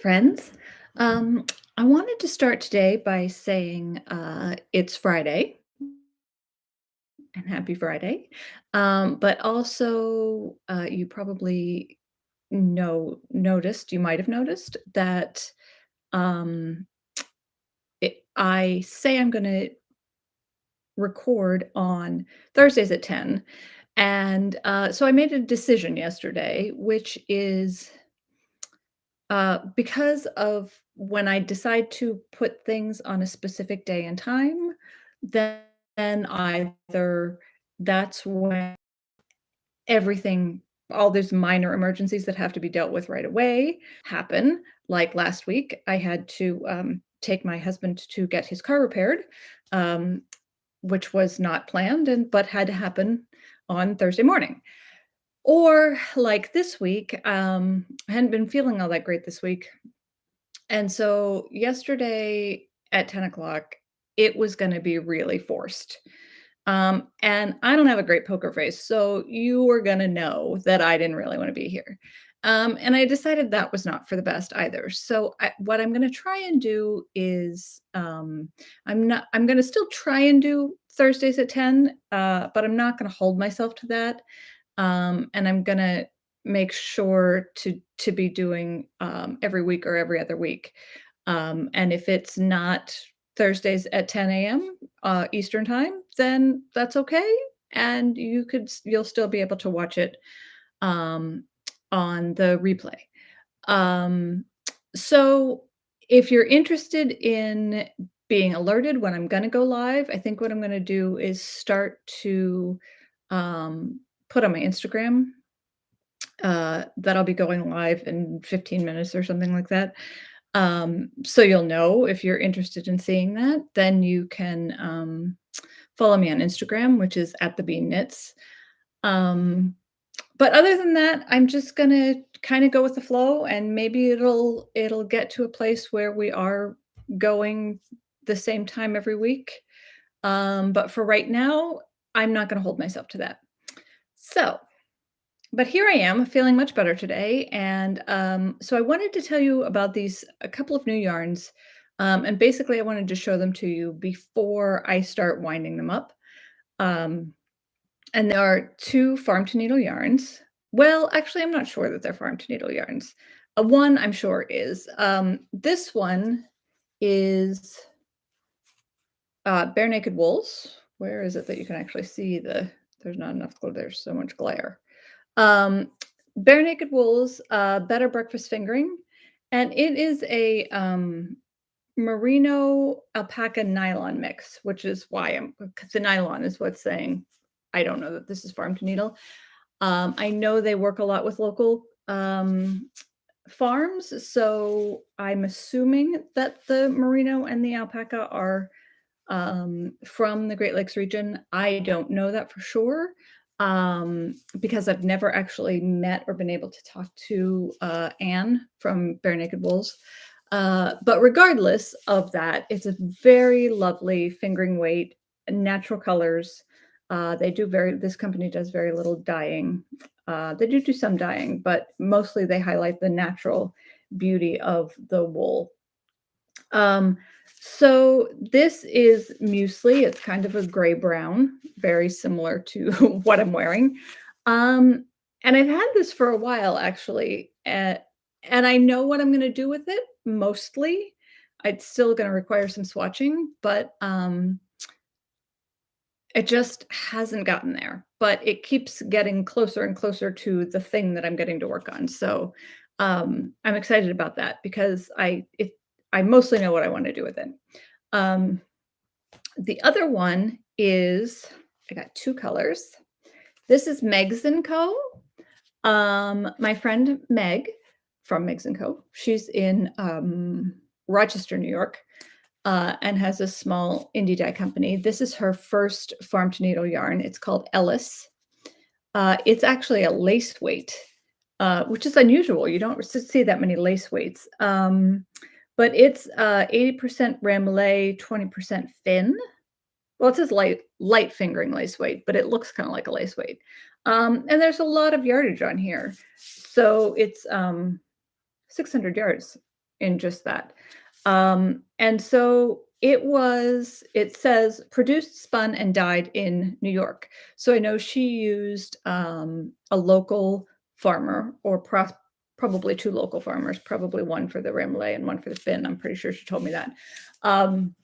friends. Um, I wanted to start today by saying it's Friday and happy Friday. But also, you probably you might have noticed that um, I say I'm going to record on Thursdays at 10. And so I made a decision yesterday, which is because of when I decide to put things on a specific day and time, then either that's when everything all these minor emergencies that have to be dealt with right away happen. Like last week, I had to take my husband to get his car repaired, um, which was not planned and but had to happen on Thursday morning. Or like this week, I hadn't been feeling all that great this week. And so yesterday at 10 o'clock, it was going to be really forced. And I don't have a great poker face. So you were going to know that I didn't really want to be here. And I decided that was not for the best either. So what I'm going to try and do is I'm going to still try and do Thursdays at 10, but I'm not going to hold myself to that. And I'm gonna make sure to be doing every week or every other week. And if it's not Thursdays at 10 a.m. Eastern time, then that's okay, and you'll still be able to watch it um, on the replay. Um, so if you're interested in being alerted when I'm gonna go live, I think what I'm gonna do is start to um, put on my Instagram that I'll be going live in 15 minutes or something like that. So you'll know if you're interested in seeing that, then you can follow me on Instagram, which is at the Bean Knits. Um, but other than that, I'm just gonna kind of go with the flow, and maybe it'll get to a place where we are going the same time every week. But for right now, I'm not gonna hold myself to that. So, but here I am feeling much better today. And so I wanted to tell you about a couple of new yarns. And basically, I wanted to show them to you before I start winding them up. Um, and there are two farm to needle yarns. Well, actually, I'm not sure that they're farm to needle yarns. One I'm sure is. This one is Bare Naked Wools. Where is it that you can actually see there's not enough, there's so much glare. Um, Bare Naked Wool's Better Breakfast Fingering, and it is a merino alpaca nylon mix, which is why because the nylon is what's saying I don't know that this is farm to needle. I know they work a lot with local farms, so I'm assuming that the merino and the alpaca are from the Great Lakes region. I don't know that for sure because I've never actually met or been able to talk to Anne from Bare Naked Wolves. But regardless of that, it's a very lovely fingering weight, natural colors. This company does very little dyeing. They do some dyeing, but mostly they highlight the natural beauty of the wool. Um, so this is muesli. It's kind of a gray brown, very similar to what I'm wearing. Um, and I've had this for a while actually, and I know what I'm going to do with it mostly. It's still going to require some swatching, but it just hasn't gotten there. But it keeps getting closer and closer to the thing that I'm getting to work on. So I'm excited about that because I mostly know what I want to do with it. Um, the other one is I got two colors. This is Megs and Co. My friend Meg from Megs and Co. She's in Rochester, New York, and has a small indie dye company. This is her first farm to needle yarn. It's called Ellis. It's actually a lace weight, which is unusual. You don't see that many lace weights. But it's 80% Ramlay, 20% Fin. Well, it says light fingering lace weight, but it looks kind of like a lace weight. And there's a lot of yardage on here. So it's 600 yards. in just that. And so it says produced, spun, and dyed in New York. So I know she used a local farmer or probably two local farmers, probably one for the Ramley and one for the Finn. I'm pretty sure she told me that. Um,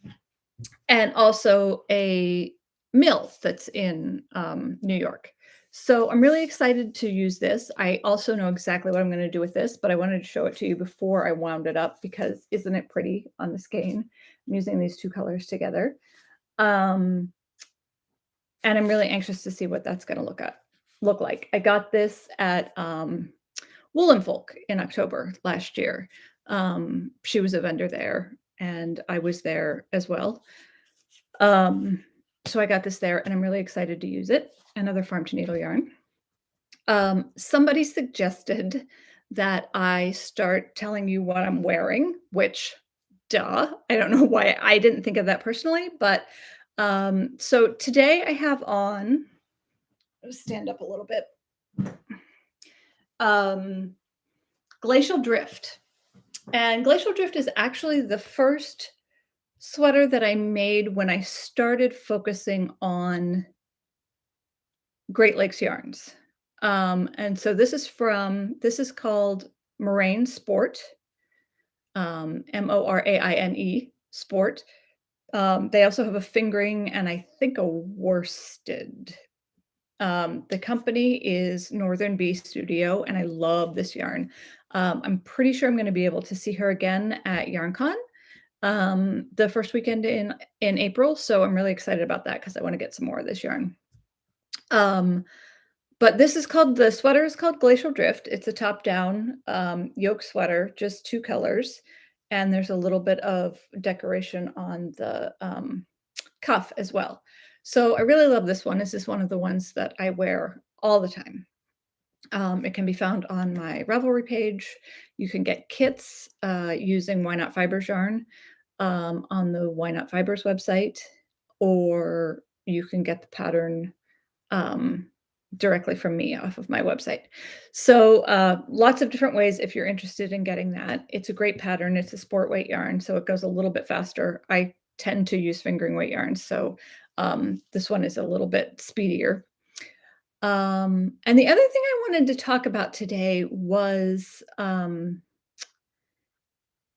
and also a mill that's in New York. So I'm really excited to use this. I also know exactly what I'm going to do with this, but I wanted to show it to you before I wound it up because isn't it pretty on the skein? I'm using these two colors together. Um, and I'm really anxious to see what that's going to look like. I got this at Woolen Folk in October last year. She was a vendor there, and I was there as well. Um, so I got this there, and I'm really excited to use it. Another farm to needle yarn. Somebody suggested that I start telling you what I'm wearing, which, duh, I don't know why I didn't think of that personally, but so today I have on, stand up a little bit, um, Glacial Drift. And Glacial Drift is actually the first sweater that I made when I started focusing on Great Lakes yarns. And so this is called Moraine Sport, Moraine Sport. They also have a fingering and I think a worsted. The company is Northern Bee Studio, and I love this yarn. I'm pretty sure I'm going to be able to see her again at YarnCon the first weekend in April. So I'm really excited about that because I want to get some more of this yarn. But the sweater is called Glacial Drift. It's a top-down yoke sweater, just two colors, and there's a little bit of decoration on the cuff as well. So I really love this one. This is one of the ones that I wear all the time. It can be found on my Ravelry page. You can get kits using Why Not Fibers yarn on the Why Not Fibers website, or you can get the pattern um, directly from me off of my website. So lots of different ways if you're interested in getting that. It's a great pattern. It's a sport weight yarn, so it goes a little bit faster. I tend to use fingering weight yarns, so this one is a little bit speedier. And the other thing I wanted to talk about today was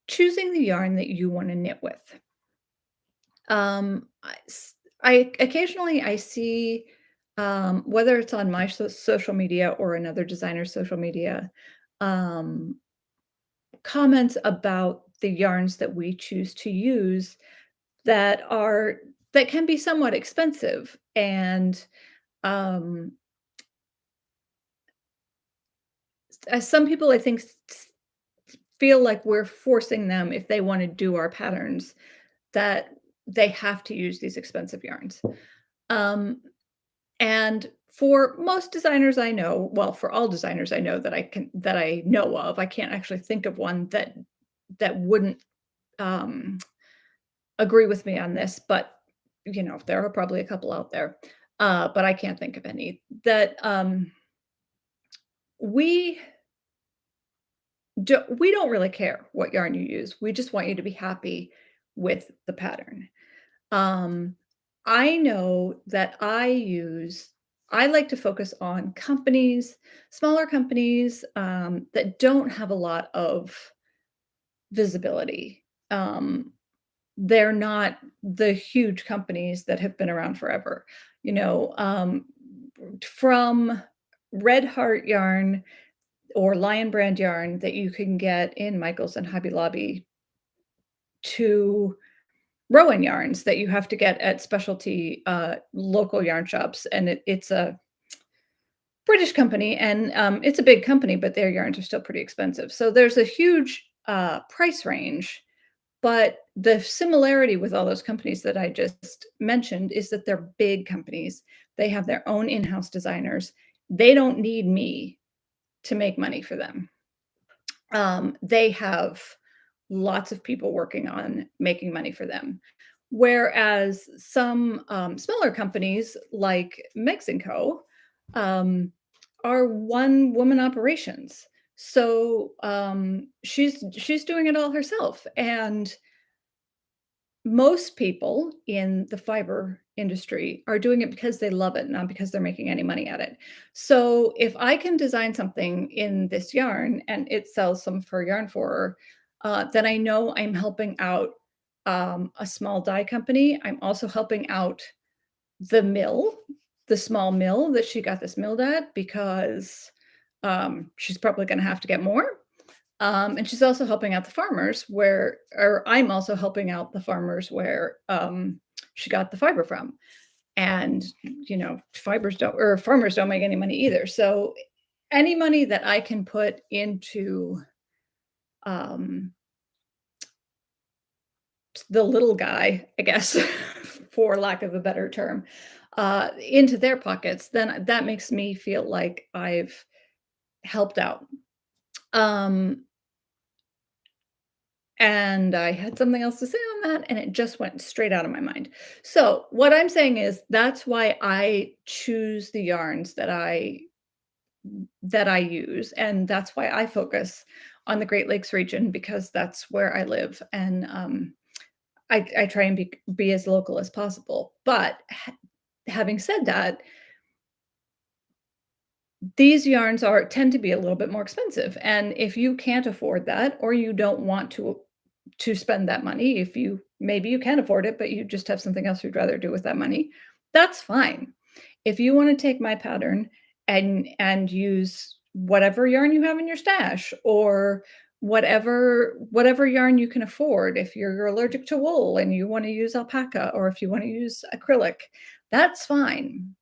choosing the yarn that you want to knit with. Um, I, s- I occasionally I see whether it's on my social media or another designer's social media, um, comments about the yarns that we choose to use that can be somewhat expensive, and um, as some people I think feel like we're forcing them if they want to do our patterns that they have to use these expensive yarns. Um, And for most designers I know, well, for all designers I know that I know of, I can't actually think of one that wouldn't um, agree with me on this, but there are probably a couple out there, but I can't think of any that we we don't really care what yarn you use. We just want you to be happy with the pattern. Um, I know that I like to focus on companies, smaller companies that don't have a lot of visibility. They're not the huge companies that have been around forever. You know, from Red Heart yarn or Lion Brand yarn that you can get in Michaels and Hobby Lobby to Rowan yarns that you have to get at specialty local yarn shops, and it's a British company, and it's a big company, but their yarns are still pretty expensive. So there's a huge price range, but the similarity with all those companies that I just mentioned is that they're big companies. They have their own in-house designers. They don't need me to make money for them. They have lots of people working on making money for them. Whereas some smaller companies like Mexico um, are one woman operations. So, she's doing it all herself, and most people in the fiber industry are doing it because they love it, not because they're making any money at it. So, if I can design something in this yarn and it sells some fur yarn for her, then I know I'm helping out, a small dye company. I'm also helping out the mill, the small mill that she got this milled at because, she's probably gonna have to get more. And she's also helping out the farmers where or I'm also helping out the farmers where, she got the fiber from. And, fibers don't or farmers don't make any money either. So, any money that I can put into, um, the little guy, I guess, for lack of a better term, into their pockets, then that makes me feel like I've helped out. Um, and I had something else to say on that, and it just went straight out of my mind. So, what I'm saying is that's why I choose the yarns that I use, and that's why I focus on the Great Lakes region because that's where I live, and, I try and be as local as possible. But having said that, these yarns are tend to be a little bit more expensive, and if you can't afford that or you don't want to spend that money, if you maybe you can afford it, but you just have something else you'd rather do with that money, that's fine. If you wanna take my pattern and use whatever yarn you have in your stash or whatever yarn you can afford, if you're allergic to wool and you wanna use alpaca or if you wanna use acrylic, that's fine.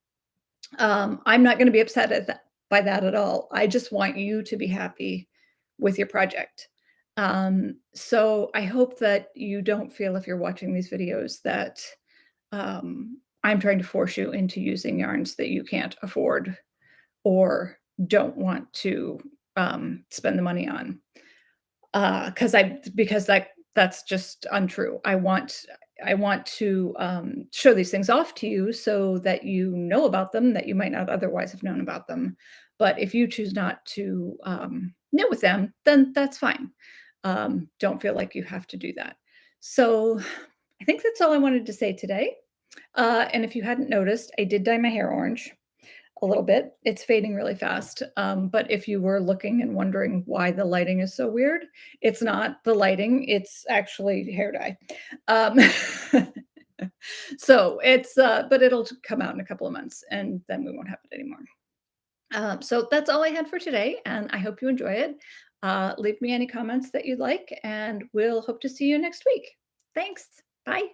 I'm not gonna be upset at that by that at all. I just want you to be happy with your project. So I hope that you don't feel if you're watching these videos that, I'm trying to force you into using yarns that you can't afford or don't want to, spend the money on. 'Cause that's just untrue. I want to, show these things off to you so that you know about them, that you might not otherwise have known about them. But if you choose not to, knit with them, then that's fine. Don't feel like you have to do that. So, I think that's all I wanted to say today. And if you hadn't noticed, I did dye my hair orange a little bit. It's fading really fast. But if you were looking and wondering why the lighting is so weird, it's not the lighting, it's actually hair dye. Um, so but it'll come out in a couple of months and then we won't have it anymore. So that's all I had for today, and I hope you enjoy it. Leave me any comments that you'd like, and we'll hope to see you next week. Thanks. Bye.